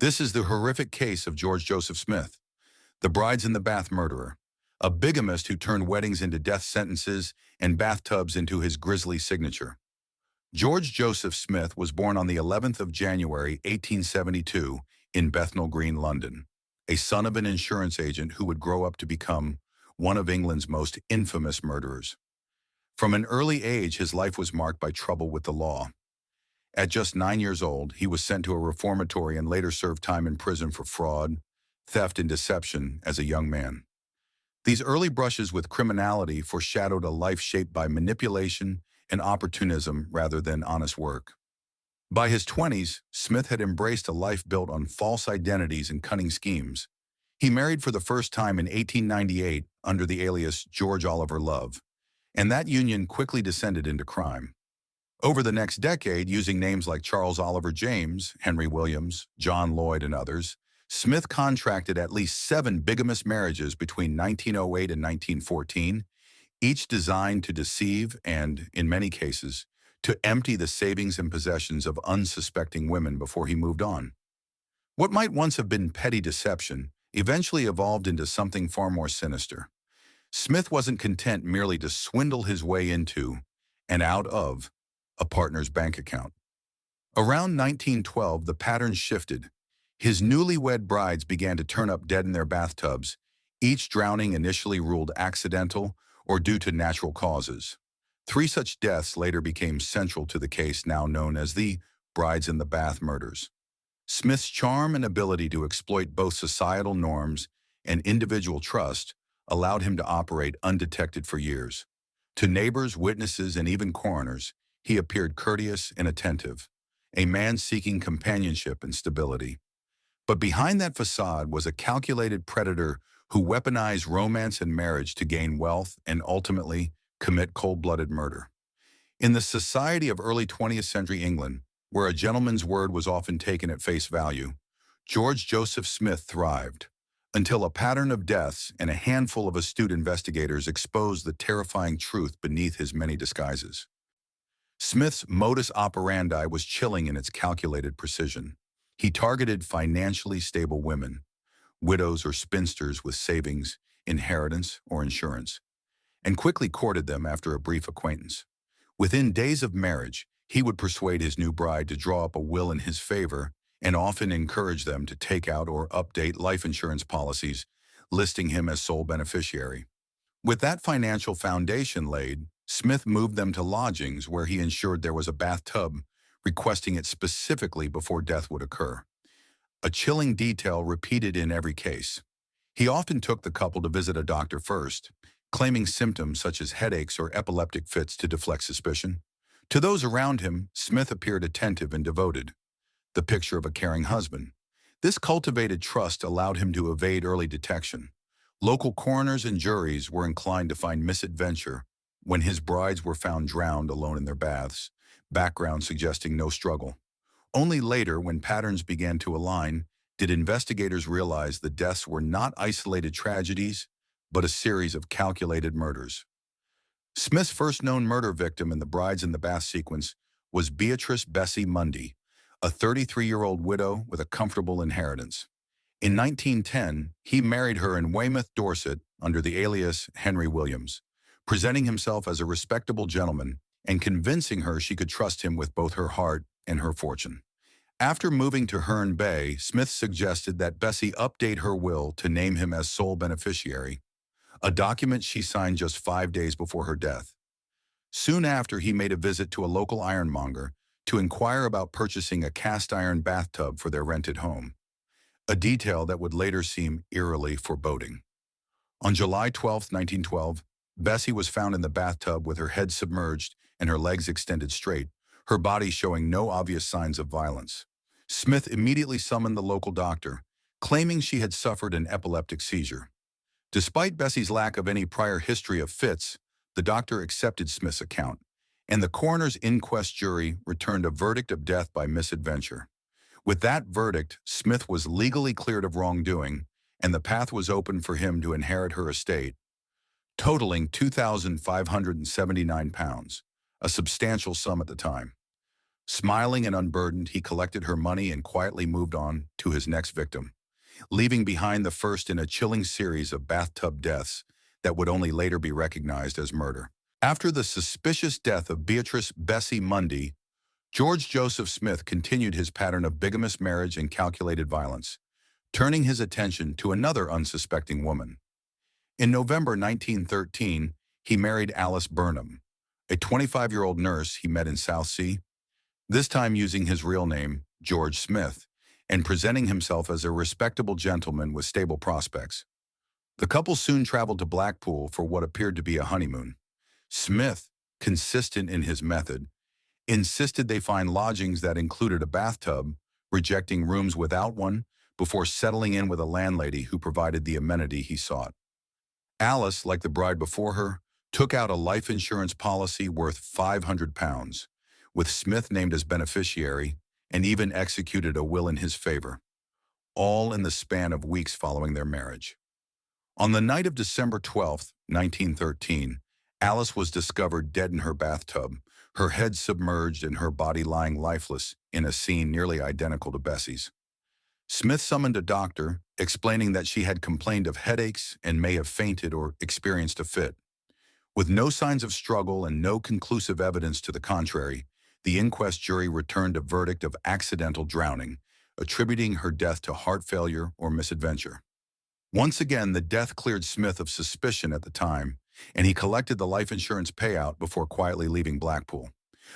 This is the horrific case of George Joseph Smith, the brides in the bath murderer, a bigamist who turned weddings into death sentences and bathtubs into his grisly signature. George Joseph Smith was born on the 11th of January, 1872, in Bethnal Green, London, a son of an insurance agent who would grow up to become one of England's most infamous murderers. From an early age, his life was marked by trouble with the law. At just 9 years old, he was sent to a reformatory and later served time in prison for fraud, theft, and deception as a young man. These early brushes with criminality foreshadowed a life shaped by manipulation and opportunism rather than honest work. By his 20s, Smith had embraced a life built on false identities and cunning schemes. He married for the first time in 1898 under the alias George Oliver Love, and that union quickly descended into crime. Over the next decade, using names like Charles Oliver James, Henry Williams, John Lloyd, and others, Smith contracted at least 7 bigamous marriages between 1908 and 1914, each designed to deceive and, in many cases, to empty the savings and possessions of unsuspecting women before he moved on. What might once have been petty deception eventually evolved into something far more sinister. Smith wasn't content merely to swindle his way into and out of a partner's bank account. Around 1912, the pattern shifted. His newlywed brides began to turn up dead in their bathtubs, each drowning initially ruled accidental or due to natural causes. 3 such deaths later became central to the case now known as the brides in the bath murders. Smith's charm and ability to exploit both societal norms and individual trust allowed him to operate undetected for years. To neighbors, witnesses, and even coroners, he appeared courteous and attentive, a man seeking companionship and stability. But behind that facade was a calculated predator who weaponized romance and marriage to gain wealth and ultimately commit cold-blooded murder. In the society of early 20th century England, where a gentleman's word was often taken at face value, George Joseph Smith thrived, until a pattern of deaths and a handful of astute investigators exposed the terrifying truth beneath his many disguises. Smith's modus operandi was chilling in its calculated precision. He targeted financially stable women, widows or spinsters with savings, inheritance, or insurance, and quickly courted them after a brief acquaintance. Within days of marriage, he would persuade his new bride to draw up a will in his favor and often encourage them to take out or update life insurance policies, listing him as sole beneficiary. With that financial foundation laid, Smith moved them to lodgings where he ensured there was a bathtub, requesting it specifically before death would occur. A chilling detail repeated in every case. He often took the couple to visit a doctor first, claiming symptoms such as headaches or epileptic fits to deflect suspicion. To those around him, Smith appeared attentive and devoted, the picture of a caring husband. This cultivated trust allowed him to evade early detection. Local coroners and juries were inclined to find misadventure when his brides were found drowned alone in their baths, background suggesting no struggle. Only later, when patterns began to align, did investigators realize the deaths were not isolated tragedies, but a series of calculated murders. Smith's first known murder victim in the brides in the bath sequence was Beatrice Bessie Mundy, a 33-year-old widow with a comfortable inheritance. In 1910, he married her in Weymouth, Dorset, under the alias Henry Williams, presenting himself as a respectable gentleman and convincing her she could trust him with both her heart and her fortune. After moving to Herne Bay, Smith suggested that Bessie update her will to name him as sole beneficiary, a document she signed just 5 days before her death. Soon after, he made a visit to a local ironmonger to inquire about purchasing a cast-iron bathtub for their rented home, a detail that would later seem eerily foreboding. On July 12, 1912, Bessie was found in the bathtub with her head submerged and her legs extended straight, her body showing no obvious signs of violence. Smith immediately summoned the local doctor, claiming she had suffered an epileptic seizure. Despite Bessie's lack of any prior history of fits, the doctor accepted Smith's account, and the coroner's inquest jury returned a verdict of death by misadventure. With that verdict, Smith was legally cleared of wrongdoing, and the path was open for him to inherit her estate, totaling £2,579, a substantial sum at the time. Smiling and unburdened, he collected her money and quietly moved on to his next victim, leaving behind the first in a chilling series of bathtub deaths that would only later be recognized as murder. After the suspicious death of Beatrice Bessie Mundy, George Joseph Smith continued his pattern of bigamous marriage and calculated violence, turning his attention to another unsuspecting woman. In November 1913, he married Alice Burnham, a 25-year-old nurse he met in Southsea, this time using his real name, George Smith, and presenting himself as a respectable gentleman with stable prospects. The couple soon traveled to Blackpool for what appeared to be a honeymoon. Smith, consistent in his method, insisted they find lodgings that included a bathtub, rejecting rooms without one before settling in with a landlady who provided the amenity he sought. Alice, like the bride before her, took out a life insurance policy worth £500, with Smith named as beneficiary, and even executed a will in his favor, all in the span of weeks following their marriage. On the night of December 12, 1913, Alice was discovered dead in her bathtub, her head submerged and her body lying lifeless in a scene nearly identical to Bessie's. Smith summoned a doctor, explaining that she had complained of headaches and may have fainted or experienced a fit. With no signs of struggle and no conclusive evidence to the contrary, the inquest jury returned a verdict of accidental drowning, attributing her death to heart failure or misadventure. Once again, the death cleared Smith of suspicion at the time, and he collected the life insurance payout before quietly leaving Blackpool.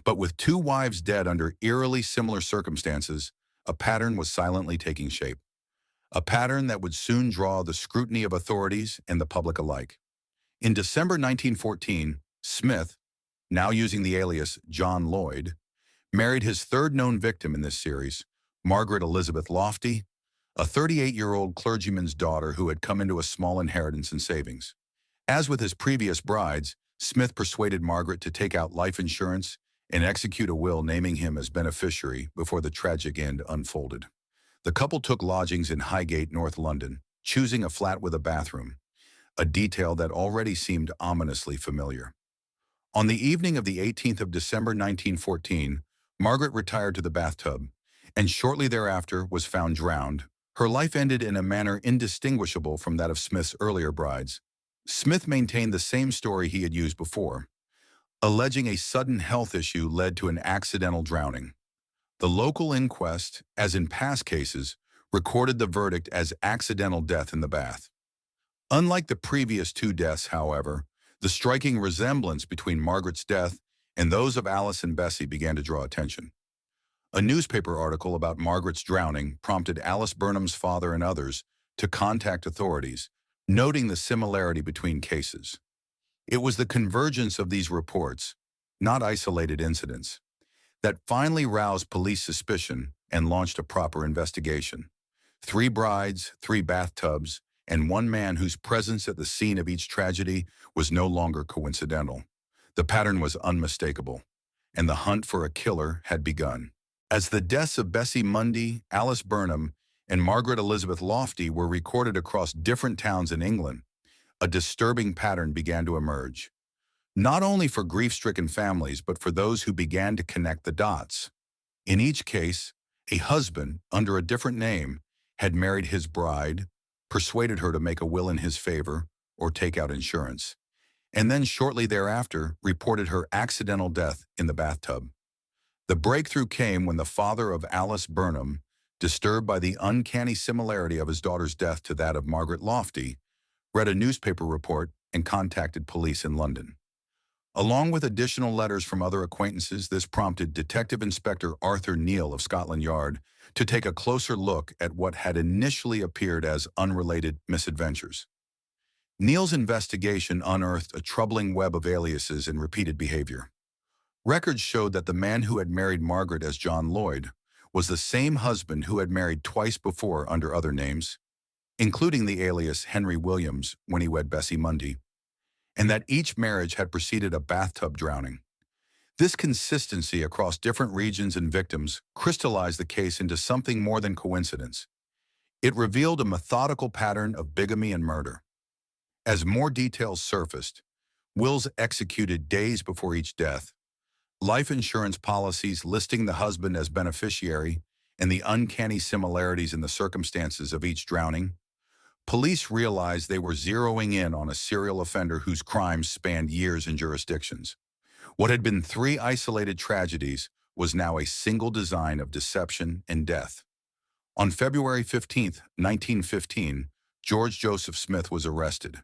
But with two wives dead under eerily similar circumstances, a pattern was silently taking shape. A pattern that would soon draw the scrutiny of authorities and the public alike. In December 1914, Smith, now using the alias John Lloyd, married his third known victim in this series, Margaret Elizabeth Lofty, a 38-year-old clergyman's daughter who had come into a small inheritance and savings. As with his previous brides, Smith persuaded Margaret to take out life insurance and execute a will naming him as beneficiary before the tragic end unfolded. The couple took lodgings in Highgate, North London, choosing a flat with a bathroom, a detail that already seemed ominously familiar. On the evening of the 18th of December 1914, Margaret retired to the bathtub, and shortly thereafter was found drowned. Her life ended in a manner indistinguishable from that of Smith's earlier brides. Smith maintained the same story he had used before, alleging a sudden health issue led to an accidental drowning. The local inquest, as in past cases, recorded the verdict as accidental death in the bath. Unlike the previous two deaths, however, the striking resemblance between Margaret's death and those of Alice and Bessie began to draw attention. A newspaper article about Margaret's drowning prompted Alice Burnham's father and others to contact authorities, noting the similarity between cases. It was the convergence of these reports, not isolated incidents, that finally roused police suspicion and launched a proper investigation. 3 brides, 3 bathtubs, and 1 man whose presence at the scene of each tragedy was no longer coincidental. The pattern was unmistakable, and the hunt for a killer had begun. As the deaths of Bessie Mundy, Alice Burnham, and Margaret Elizabeth Lofty were recorded across different towns in England, a disturbing pattern began to emerge, not only for grief-stricken families but for those who began to connect the dots. In each case, a husband, under a different name, had married his bride, persuaded her to make a will in his favor or take out insurance, and then shortly thereafter reported her accidental death in the bathtub. The breakthrough came when the father of Alice Burnham, disturbed by the uncanny similarity of his daughter's death to that of Margaret Lofty, read a newspaper report and contacted police in London. Along with additional letters from other acquaintances, this prompted Detective Inspector Arthur Neal of Scotland Yard to take a closer look at what had initially appeared as unrelated misadventures. Neal's investigation unearthed a troubling web of aliases and repeated behavior. Records showed that the man who had married Margaret as John Lloyd was the same husband who had married twice before under other names, including the alias Henry Williams when he wed Bessie Mundy, and that each marriage had preceded a bathtub drowning. This consistency across different regions and victims crystallized the case into something more than coincidence. It revealed a methodical pattern of bigamy and murder. As more details surfaced, wills executed days before each death, life insurance policies listing the husband as beneficiary, and the uncanny similarities in the circumstances of each drowning, police realized they were zeroing in on a serial offender whose crimes spanned years and jurisdictions. What had been three isolated tragedies was now a single design of deception and death. On February 15, 1915, George Joseph Smith was arrested,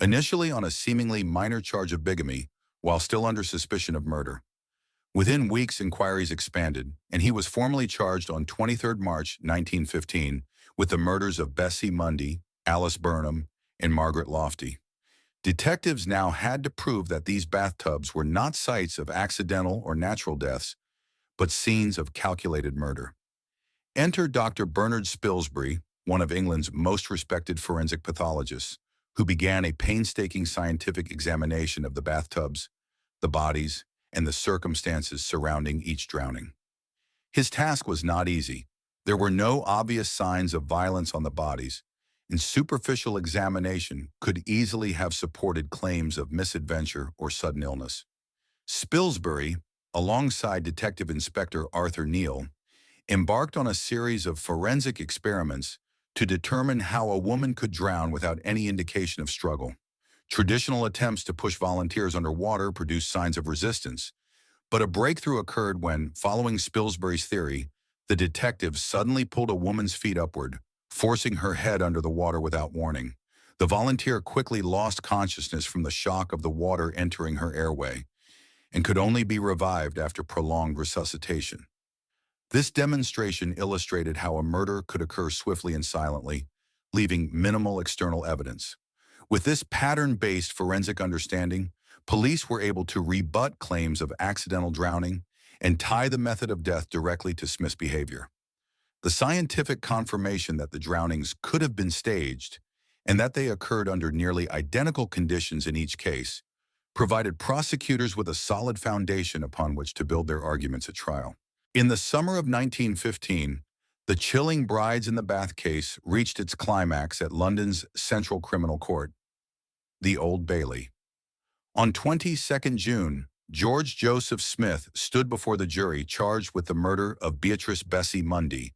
initially on a seemingly minor charge of bigamy, while still under suspicion of murder. Within weeks, inquiries expanded, and he was formally charged on 23 March 1915 with the murders of Bessie Mundy, Alice Burnham, and Margaret Lofty. Detectives now had to prove that these bathtubs were not sites of accidental or natural deaths, but scenes of calculated murder. Enter Dr. Bernard Spilsbury, one of England's most respected forensic pathologists, who began a painstaking scientific examination of the bathtubs, the bodies, and the circumstances surrounding each drowning. His task was not easy. There were no obvious signs of violence on the bodies, and superficial examination could easily have supported claims of misadventure or sudden illness. Spilsbury, alongside Detective Inspector Arthur Neal, embarked on a series of forensic experiments to determine how a woman could drown without any indication of struggle. Traditional attempts to push volunteers underwater produced signs of resistance, but a breakthrough occurred when, following Spilsbury's theory, the detectives suddenly pulled a woman's feet upward, forcing her head under the water without warning. The volunteer quickly lost consciousness from the shock of the water entering her airway and could only be revived after prolonged resuscitation. This demonstration illustrated how a murder could occur swiftly and silently, leaving minimal external evidence. With this pattern-based forensic understanding, police were able to rebut claims of accidental drowning and tie the method of death directly to Smith's behavior. The scientific confirmation that the drownings could have been staged and that they occurred under nearly identical conditions in each case provided prosecutors with a solid foundation upon which to build their arguments at trial. In the summer of 1915, the chilling brides in the bath case reached its climax at London's Central Criminal Court, the Old Bailey. On 22 June, George Joseph Smith stood before the jury charged with the murder of Beatrice Bessie Mundy,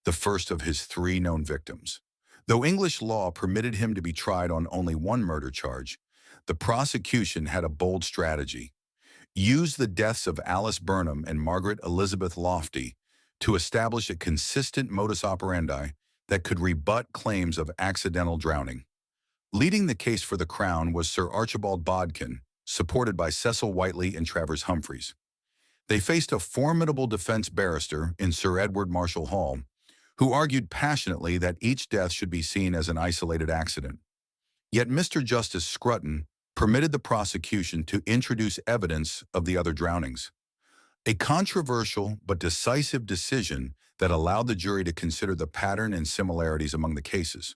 the first of his three known victims. Though English law permitted him to be tried on only one murder charge, the prosecution had a bold strategy. Use the deaths of Alice Burnham and Margaret Elizabeth Lofty to establish a consistent modus operandi that could rebut claims of accidental drowning. Leading the case for the Crown was Sir Archibald Bodkin, supported by Cecil Whiteley and Travers Humphreys. They faced a formidable defense barrister in Sir Edward Marshall Hall, who argued passionately that each death should be seen as an isolated accident. Yet Mr. Justice Scruton permitted the prosecution to introduce evidence of the other drownings. A controversial but decisive decision that allowed the jury to consider the pattern and similarities among the cases.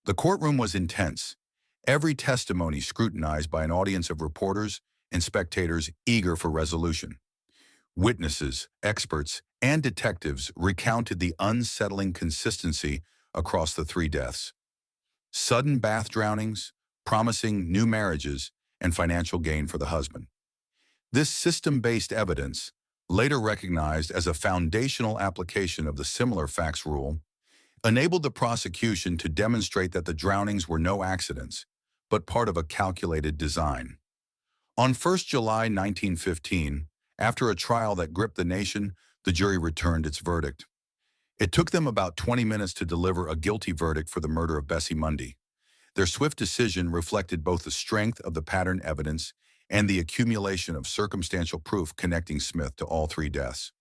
The courtroom was intense, every testimony scrutinized by an audience of reporters and spectators eager for resolution. Witnesses, experts, and detectives recounted the unsettling consistency across the three deaths. Sudden bath drownings, promising new marriages, and financial gain for the husband. This system-based evidence, later recognized as a foundational application of the similar facts rule, enabled the prosecution to demonstrate that the drownings were no accidents, but part of a calculated design. On 1 July 1915, after a trial that gripped the nation, the jury returned its verdict. It took them about 20 minutes to deliver a guilty verdict for the murder of Bessie Mundy. Their swift decision reflected both the strength of the pattern evidence and the accumulation of circumstantial proof connecting Smith to all three deaths.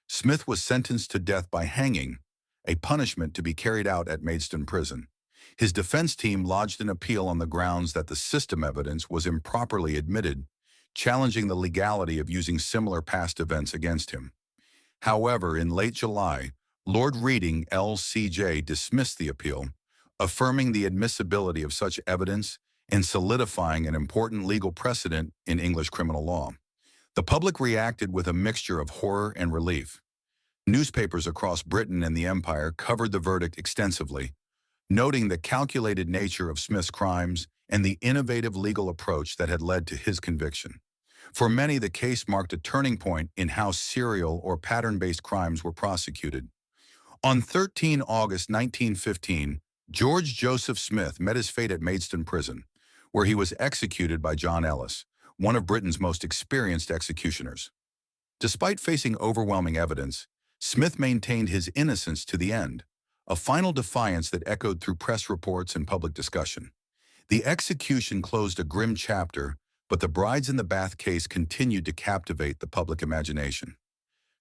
Smith was sentenced to death by hanging, a punishment to be carried out at Maidstone Prison. His defense team lodged an appeal on the grounds that the system evidence was improperly admitted, challenging the legality of using similar past events against him. However, in late July, Lord Reading LCJ dismissed the appeal, affirming the admissibility of such evidence and solidifying an important legal precedent in English criminal law. The public reacted with a mixture of horror and relief. Newspapers across Britain and the Empire covered the verdict extensively, noting the calculated nature of Smith's crimes and the innovative legal approach that had led to his conviction. For many, the case marked a turning point in how serial or pattern-based crimes were prosecuted. On 13 August 1915, George Joseph Smith met his fate at Maidstone Prison, where he was executed by John Ellis, one of Britain's most experienced executioners. Despite facing overwhelming evidence, Smith maintained his innocence to the end, a final defiance that echoed through press reports and public discussion. The execution closed a grim chapter, but the Brides in the Bath case continued to captivate the public imagination.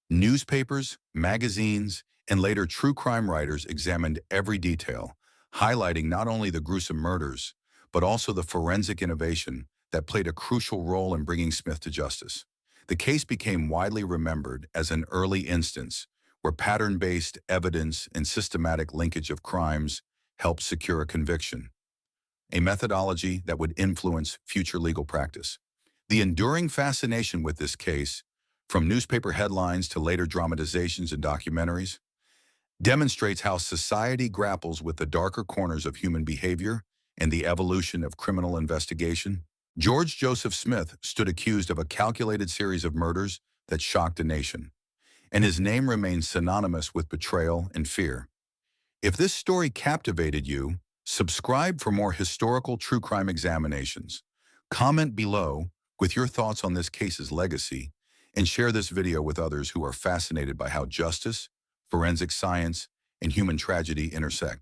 Newspapers, magazines, and later true crime writers examined every detail, highlighting not only the gruesome murders, but also the forensic innovation that played a crucial role in bringing Smith to justice. The case became widely remembered as an early instance where pattern-based evidence and systematic linkage of crimes helped secure a conviction, a methodology that would influence future legal practice. The enduring fascination with this case, from newspaper headlines to later dramatizations and documentaries, demonstrates how society grapples with the darker corners of human behavior and the evolution of criminal investigation. George Joseph Smith stood accused of a calculated series of murders that shocked a nation, and his name remains synonymous with betrayal and fear. If this story captivated you, subscribe for more historical true crime examinations. Comment below with your thoughts on this case's legacy, and share this video with others who are fascinated by how justice, forensic science, and human tragedy intersect.